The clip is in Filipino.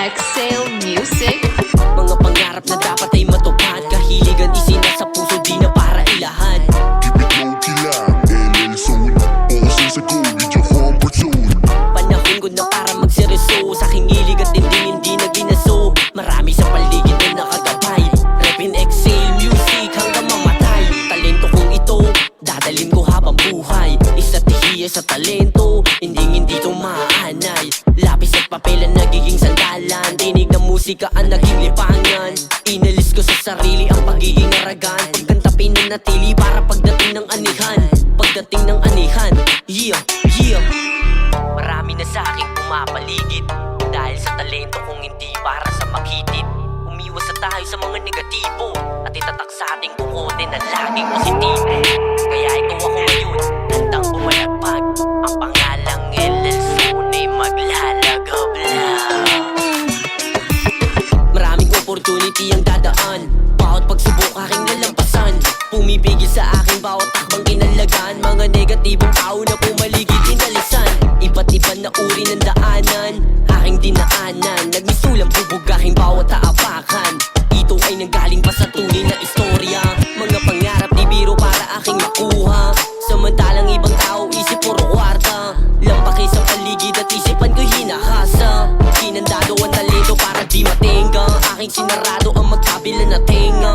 Exhale Music. Mga pangarap na dapat ay matupad, kahiligan isinasa puso, di na para ilahad. Keep it low-key lang, LL Soul. Oras sa goal, with your comfort zone. Panahon ko na para magseryoso, sa aking hilig at hindi na ginaso. Marami sa paligid na nakagabay, Repin Exhale Music hanggang mamatay. Talento kong ito, dadalhin ko habang buhay. Isa't hiya sa talento, hindi to maanay. Lapis at papel ang nagiging sandalan, tinig ng musika ang naging lipangan. Inalis ko sa sarili ang pagiging aragan, pagkanta pinanatili para pagdating ng anihan. Pagdating ng anihan, yeah. Marami na sa aking pumapaligid, dahil sa talento kong hindi para sa makitid. Umiwas na tayo sa mga negatibo, at itatak sa ating bukote na laging positibo. Kaya ito ako ngayon, handang bumalagpag, ang pangalang LL Soul ay maglalagab lang. Maraming opportunity ang dadaan, bawat pagsubok aking lalampasan. Pumipigil sa aking bawat takbang kinalagan, mga negatibong tao na pumaligid inalisan. Iba't ibang na uri ng daanan, aking dinaanan. Nagmisulang bubog aking bawat taapakan. Ito ay nanggaling pa sa tunay na istorya, mga pangarap di biro para aking makuha. Samantalang ibang tao isip puro kwarta, lampaki sa paligid at isipan ko'y hinahasa. Sinandado ang talento para di matenga, aking sinarado ang magkabila na tenga.